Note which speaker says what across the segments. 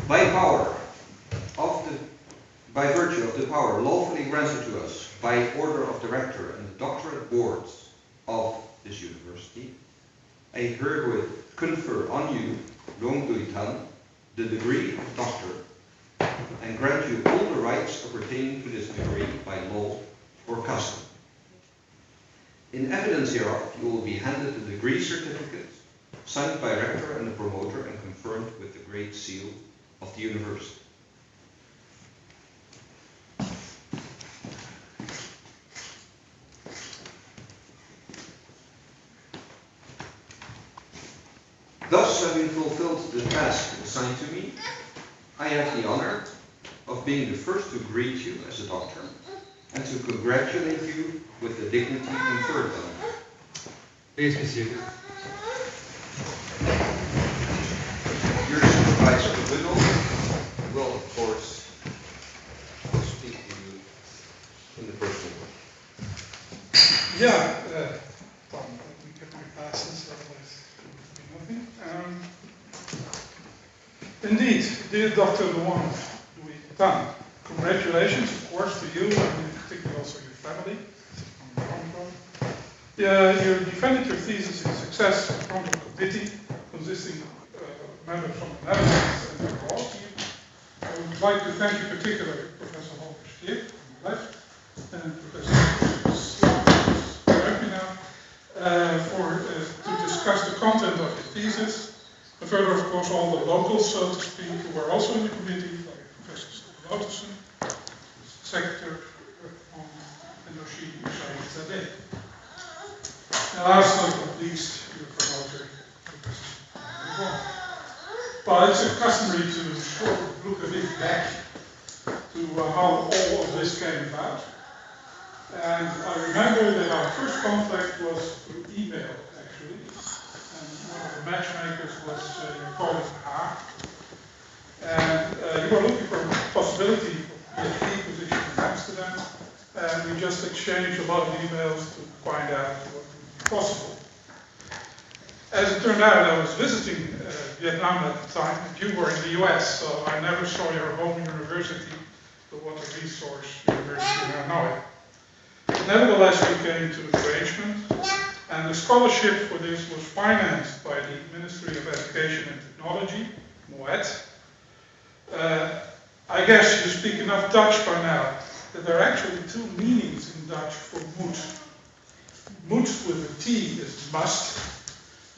Speaker 1: By by virtue of the power lawfully granted to us by order of the rector and the doctorate boards of this university, I herewith confer on you, Thanhluongdefense, the degree of doctor, and grant you all the rights appertaining to this degree by law or custom. In evidence hereof, you will be handed the degree certificate, signed by rector and the promoter and confirmed with the great seal of the university. Thus, having fulfilled the task assigned to me, I have the honor of being the first to greet you as a doctor and to congratulate you with the dignity conferred on you.
Speaker 2: Please be seated.
Speaker 1: Your supervisor will, of course, speak to you in the personal way.
Speaker 3: Yeah, Tom, let me get my glasses, otherwise it will be nothing. Indeed, dear Dr. Thanhluongdefense, congratulations, of course, to you and in particular also your family. You defended your thesis in success from a committee consisting of members from the Netherlands and the law team. I would like to thank you particularly Professor Holger on the left and Professor to discuss the content of your thesis. And further, of course, all the locals, so to speak, who were also in the committee, like Professor Lotussen, Secretary, and Yoshi Zade. And last but not least, your promoter, Professor Thanhluongdefense. Well, it's customary to look a bit back to how all of this came about. And I remember that our first contact was through email, actually. And one of the matchmakers was your colleague Haar. And you were looking for a possibility of a PhD position in Amsterdam. And we just exchanged a lot of emails to find out what would be possible. As it turned out, I was visiting Vietnam at the time, and you were in the US, so I never saw your home university, but what a resource university now know it. Nevertheless, we came to an arrangement, and the scholarship for this was financed by the Ministry of Education and Technology, MOET. I guess you speak enough Dutch by now, that there are actually two meanings in Dutch for moet. Moet with a T is must.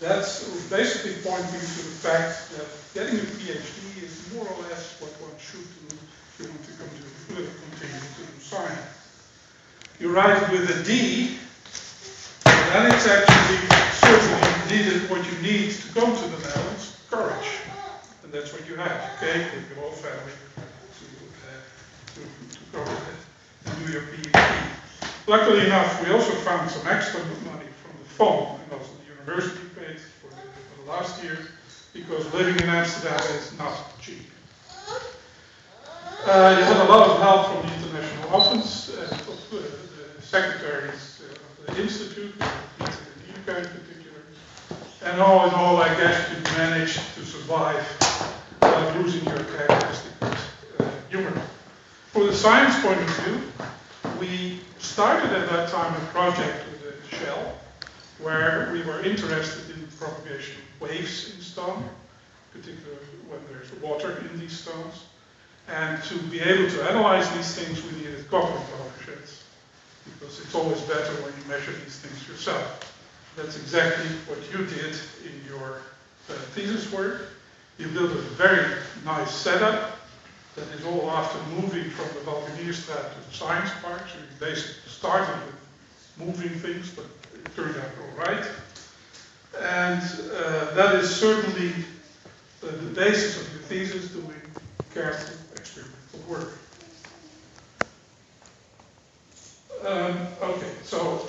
Speaker 3: That's basically pointing to the fact that getting a PhD is more or less what one should do if you want to continue to do science. You write with a D, then it's actually certainly needed what you need to come to the Netherlands, courage. And that's what you have. You came with your whole family to go and do your PhD. Luckily enough, we also found some extra money from the fund, and also the university paid for the last year, because living in Amsterdam is not cheap. You had a lot of help from the International Office, the secretaries of the Institute, Peter and Ika in particular. And all in all, I guess you managed to survive without losing your characteristic humor. From the science point of view, we started at that time a project with a shell, where we were interested in the propagation of waves in stone, particularly when there's water in these stones. And to be able to analyze these things, we needed Cochran coefficients, because it's always better when you measure these things yourself. That's exactly what you did in your thesis work. You built a very nice setup that is all after moving from the Valkenierstraat to the science park. So you basically started with moving things, but it turned out all right. And that is certainly the basis of your thesis, doing careful experimental work. Okay, so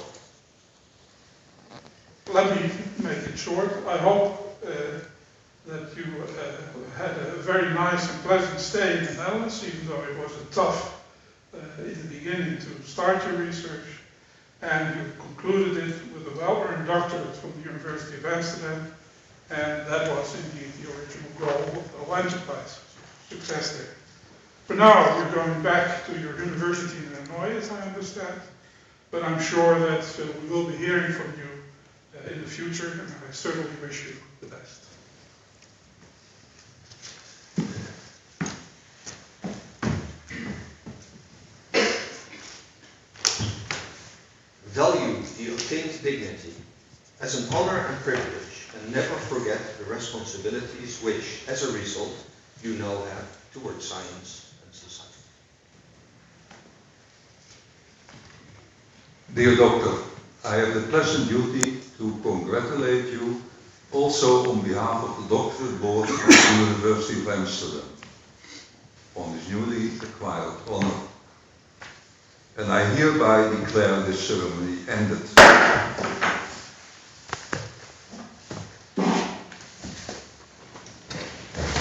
Speaker 3: let me make it short. I hope that you had a very nice and pleasant stay in the Netherlands, even though it was tough in the beginning to start your research, and you concluded it with a well-earned doctorate from the University of Amsterdam, and that was indeed the original goal of the whole enterprise. success there. For now, you're going back to your university in Illinois, as I understand, but I'm sure that we will be hearing from you in the future, and I certainly wish you the best.
Speaker 1: Value the obtained dignity as an honor and privilege, and never forget the responsibilities which, as a result, you now have towards science and society.
Speaker 4: Dear Doctor, I have the pleasant duty to congratulate you also on behalf of the Doctorate Board of the University of Amsterdam on this newly acquired honor. And I hereby declare this ceremony ended.